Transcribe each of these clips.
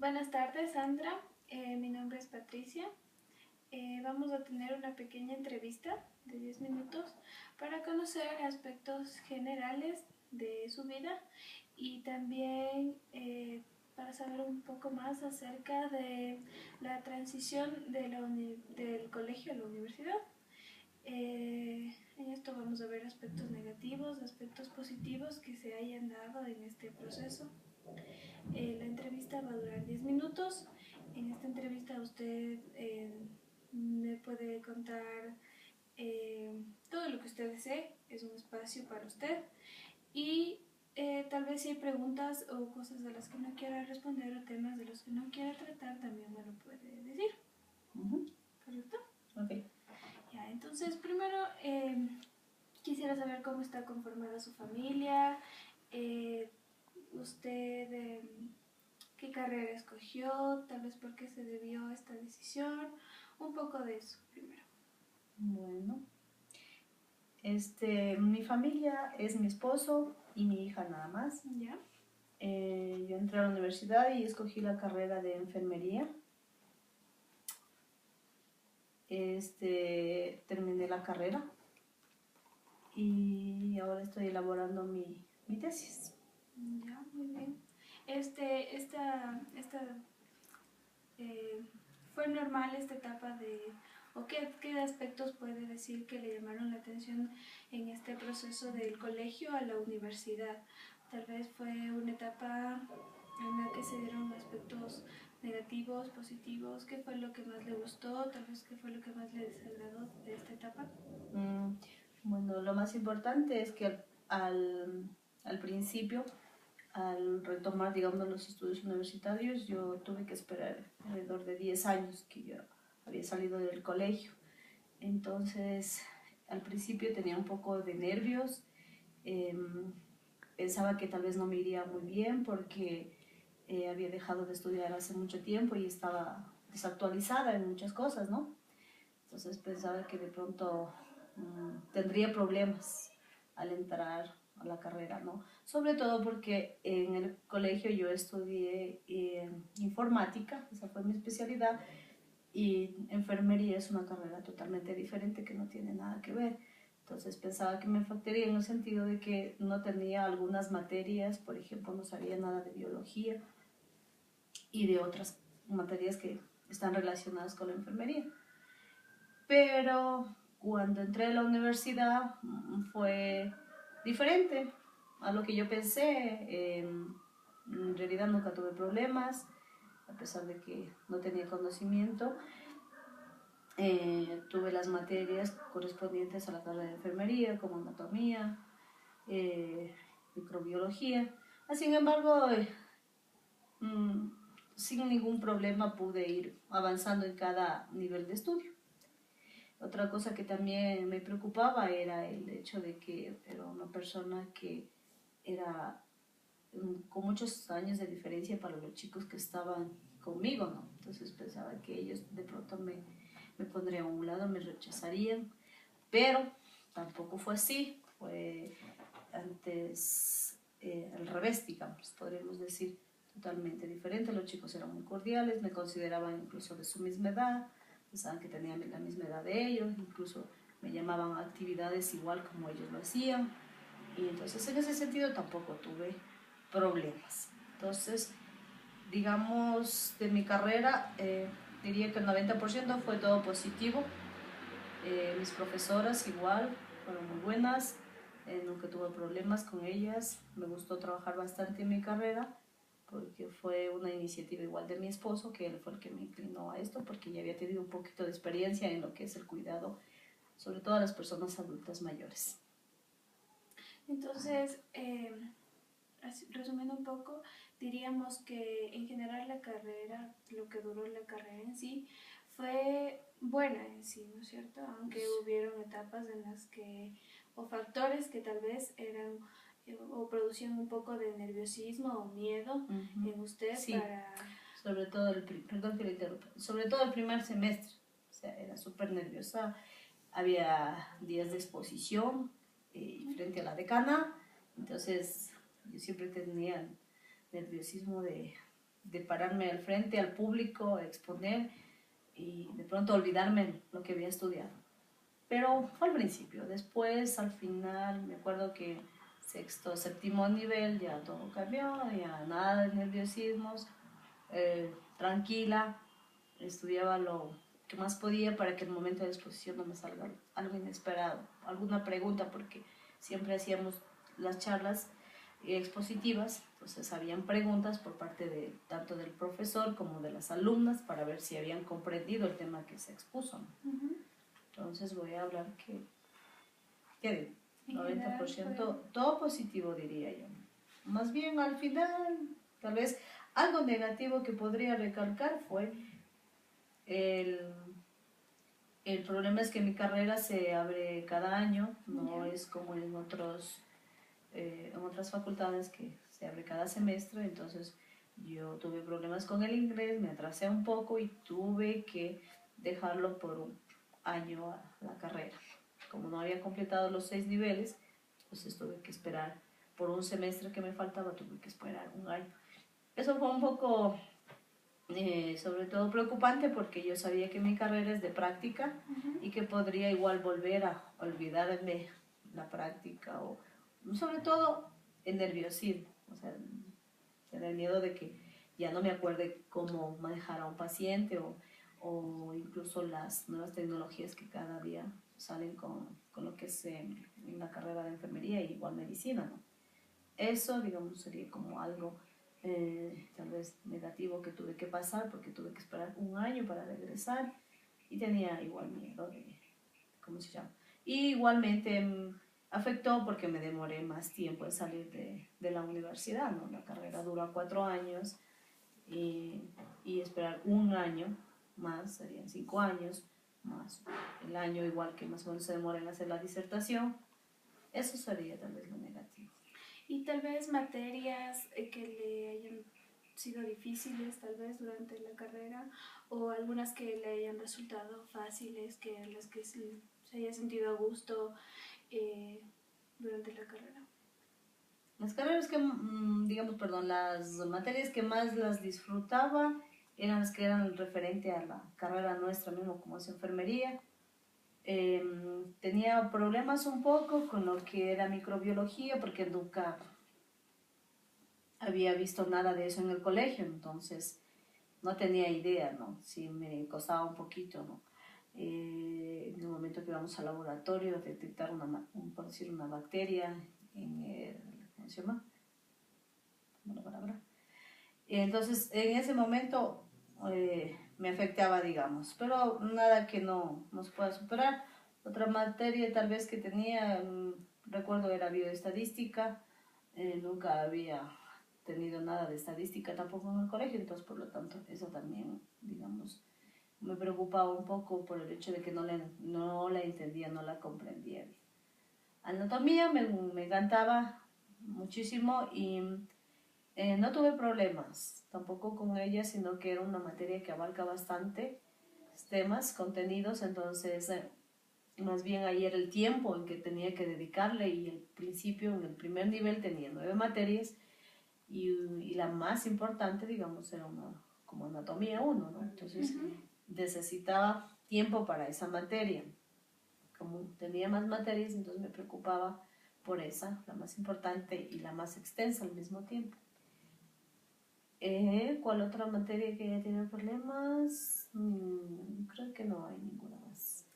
Buenas tardes, Sandra. Mi nombre es Patricia. Vamos a tener una pequeña entrevista de 10 minutos para conocer aspectos generales de su vida y también para saber un poco más acerca de la transición del colegio a la universidad. En esto vamos a ver aspectos negativos, aspectos positivos que se hayan dado en este proceso. La entrevista va a durar 10 minutos. En esta entrevista usted me puede contar todo lo que usted desee. Es un espacio para usted. Y tal vez si hay preguntas o cosas de las que no quiera responder o temas de los que no quiera tratar, también me lo puede decir. ¿Correcto? Ok. Ya, entonces primero quisiera saber cómo está conformada su familia. Usted... ¿Qué carrera escogió? Tal vez por qué se debió a esta decisión. Un poco de eso primero. Bueno, mi familia es mi esposo y mi hija nada más. ¿Ya? Yo entré a la universidad y escogí la carrera de enfermería. Terminé la carrera y ahora estoy elaborando mi tesis. Ya, muy bien. ¿Fue normal esta etapa o qué aspectos puede decir que le llamaron la atención en este proceso del colegio a la universidad? Tal vez fue una etapa en la que se dieron aspectos negativos, positivos. ¿Qué fue lo que más le gustó? Tal vez qué fue lo que más le desagradó de esta etapa. Bueno, lo más importante es que al principio, al retomar, digamos, los estudios universitarios, yo tuve que esperar alrededor de 10 años que yo había salido del colegio. Entonces, al principio tenía un poco de nervios, pensaba que tal vez no me iría muy bien porque había dejado de estudiar hace mucho tiempo y estaba desactualizada en muchas cosas, ¿no? Entonces pensaba que de pronto tendría problemas al entrar a la carrera, ¿no? Sobre todo porque en el colegio yo estudié informática, esa fue mi especialidad, y enfermería es una carrera totalmente diferente que no tiene nada que ver. Entonces pensaba que me faltaría en el sentido de que no tenía algunas materias, por ejemplo, no sabía nada de biología y de otras materias que están relacionadas con la enfermería. Pero cuando entré a la universidad fue diferente a lo que yo pensé. En realidad nunca tuve problemas, a pesar de que no tenía conocimiento. Tuve las materias correspondientes a la carrera de enfermería, como anatomía, microbiología. Sin embargo, sin ningún problema pude ir avanzando en cada nivel de estudio. Otra cosa que también me preocupaba era el hecho de que era una persona que era con muchos años de diferencia para los chicos que estaban conmigo, ¿no? Entonces pensaba que ellos de pronto me pondrían a un lado, me rechazarían, pero tampoco fue así, fue antes al revés, digamos, podríamos decir, totalmente diferente. Los chicos eran muy cordiales, me consideraban incluso de su misma edad, pensaban que tenía la misma edad de ellos, incluso me llamaban a actividades igual como ellos lo hacían, y entonces en ese sentido tampoco tuve problemas. Entonces, digamos, de mi carrera, diría que el 90% fue todo positivo. Mis profesoras igual, fueron muy buenas, nunca tuve problemas con ellas, me gustó trabajar bastante en mi carrera, porque fue una iniciativa igual de mi esposo, que él fue el que me inclinó a esto, porque ya había tenido un poquito de experiencia en lo que es el cuidado, sobre todo a las personas adultas mayores. Entonces, resumiendo un poco, diríamos que en general la carrera, lo que duró la carrera en sí, fue buena en sí, ¿no es cierto? Aunque hubieron etapas en las que, o factores que tal vez eran o producían un poco de nerviosismo o miedo en usted. Sí, para... sobre todo perdón que le interrumpa, sobre todo el primer semestre, o sea, era súper nerviosa, había días de exposición frente a la decana, entonces yo siempre tenía el nerviosismo de de pararme al frente, al público, exponer y de pronto olvidarme lo que había estudiado. Pero fue al principio, después al final me acuerdo que sexto, séptimo nivel ya todo cambió, ya nada de nerviosismos, tranquila, estudiaba lo que más podía para que en el momento de la exposición no me salga algo inesperado, alguna pregunta, porque siempre hacíamos las charlas expositivas, entonces habían preguntas por parte de tanto del profesor como de las alumnas para ver si habían comprendido el tema que se expuso, ¿no? Entonces voy a hablar que, ¿qué digo? 90% todo positivo, diría yo. Más bien al final, tal vez algo negativo que podría recalcar fue el problema es que mi carrera se abre cada año, no es como en otras facultades que se abre cada semestre, entonces yo tuve problemas con el inglés, me atrasé un poco y tuve que dejarlo por un año a la carrera. Como no había completado los 6 niveles, entonces tuve que esperar por un semestre que me faltaba, tuve que esperar un año. Eso fue un poco, sobre todo preocupante, porque yo sabía que mi carrera es de práctica y que podría igual volver a olvidarme la práctica o sobre todo el nerviosismo, o sea, tener miedo de que ya no me acuerde cómo manejar a un paciente o incluso las nuevas tecnologías que cada día salen con lo que es en la carrera de enfermería y igual medicina, ¿no? Eso, digamos, sería como algo tal vez negativo que tuve que pasar porque tuve que esperar un año para regresar y tenía igual miedo de, ¿cómo se llama? Y igualmente afectó porque me demoré más tiempo en salir de la universidad, ¿no? La carrera dura 4 años y esperar un año más, serían 5 años, más el año igual que más o menos se demora en hacer la disertación. Eso sería tal vez lo negativo. Y tal vez materias que le hayan sido difíciles tal vez durante la carrera o algunas que le hayan resultado fáciles, que a las que se haya sentido a gusto durante la carrera. Las carreras que, digamos, perdón, las materias que más las disfrutaba eran las que eran referente a la carrera nuestra mismo, como es enfermería. Tenía problemas un poco con lo que era microbiología porque nunca había visto nada de eso en el colegio, entonces no tenía idea, ¿no? Sí me costaba un poquito, ¿no? En el momento que vamos al laboratorio a detectar por decir, una bacteria en el, ¿cómo se llama? Una palabra. Entonces, en ese momento me afectaba, digamos, pero nada que no nos pueda superar. Otra materia tal vez que tenía, recuerdo, era bioestadística. Nunca había tenido nada de estadística tampoco en el colegio, entonces por lo tanto eso también, digamos, me preocupaba un poco por el hecho de que no la entendía, no la comprendía. Anatomía me encantaba muchísimo y no tuve problemas tampoco con ella, sino que era una materia que abarca bastante temas, contenidos, entonces más bien ahí era el tiempo en que tenía que dedicarle y al principio en el primer nivel tenía 9 materias y la más importante, digamos, era como anatomía 1, ¿no? Entonces necesitaba tiempo para esa materia. Como tenía más materias, entonces me preocupaba por esa, la más importante y la más extensa al mismo tiempo. ¿Cuál otra materia que haya tenido problemas? Creo que no hay ninguna más.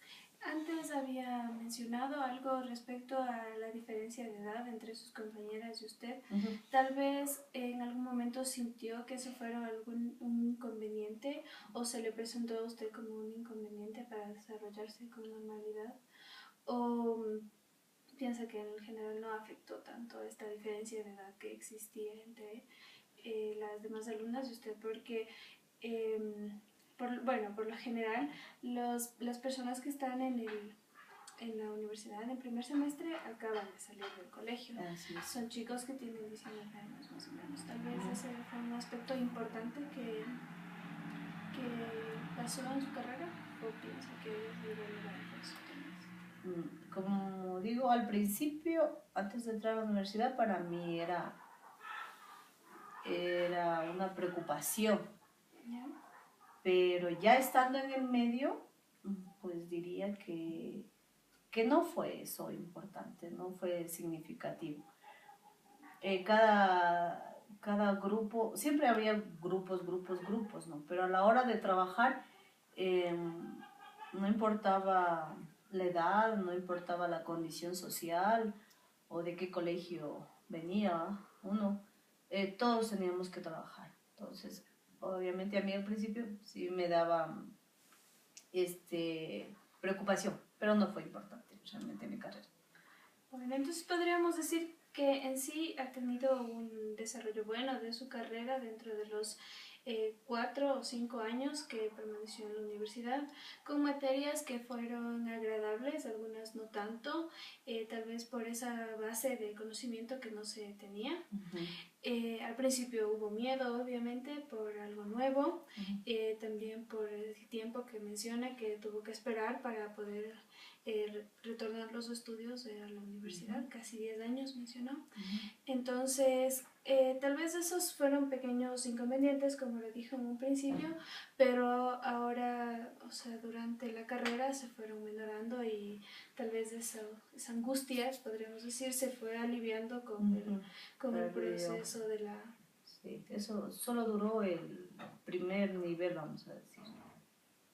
Antes había mencionado algo respecto a la diferencia de edad entre sus compañeras y usted. Tal vez en algún momento sintió que eso fuera un inconveniente o se le presentó a usted como un inconveniente para desarrollarse con normalidad, o piensa que en general no afectó tanto esta diferencia de edad que existía entre las demás alumnas y usted, porque por lo general las personas que están en la universidad en el primer semestre acaban de salir del colegio. Son chicos que tienen 19 años más o menos. Tal vez ese fue un aspecto importante que pasó en su carrera, o piensa que es irrelevante eso. Como digo, al principio, antes de entrar a la universidad, para mí era era una preocupación, ¿Ya? pero ya estando en el medio, pues diría que no fue eso importante, no fue significativo. Cada grupo, siempre había grupos, ¿no? Pero a la hora de trabajar, no importaba la edad, no importaba la condición social o de qué colegio venía uno, todos teníamos que trabajar. Entonces, obviamente a mí al principio sí me daba preocupación, pero no fue importante realmente mi carrera. Bueno, entonces podríamos decir que en sí ha tenido un desarrollo bueno de su carrera dentro de los 4 o 5 años que permaneció en la universidad, con materias que fueron agradables, algunas no tanto, tal vez por esa base de conocimiento que no se tenía. Al principio hubo miedo, obviamente, por algo nuevo, también por el tiempo que menciona que tuvo que esperar para poder retornar los estudios a la universidad, casi 10 años mencionó. Entonces, tal vez esos fueron pequeños inconvenientes, como lo dijo en un principio, pero ahora, o sea, durante la carrera se fueron menorando y tal vez esa angustia, podríamos decir, se fue aliviando con el proceso de la... Sí, eso solo duró el primer nivel, vamos a decir.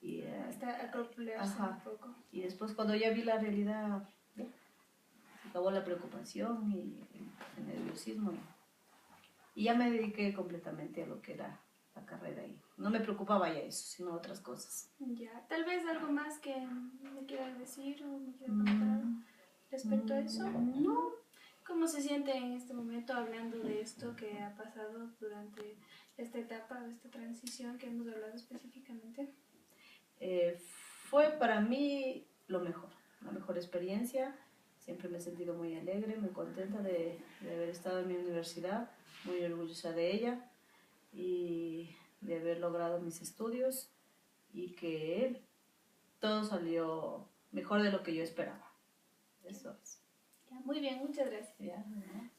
Y, hasta acoplarse un poco. Y después cuando ya vi la realidad, ya, se acabó la preocupación y el nerviosismo. Y ya me dediqué completamente a lo que era la carrera y no me preocupaba ya eso, sino otras cosas. Ya, tal vez algo más que me quieras decir o me quieras contar respecto a eso. No. ¿Cómo se siente en este momento hablando de esto que ha pasado durante esta etapa o esta transición que hemos hablado específicamente? Fue para mí lo mejor, la mejor experiencia. Siempre me he sentido muy alegre, muy contenta de haber estado en mi universidad, muy orgullosa de ella y de haber logrado mis estudios y que todo salió mejor de lo que yo esperaba. Eso es. Ya, muy bien, muchas gracias. Ya, ¿no?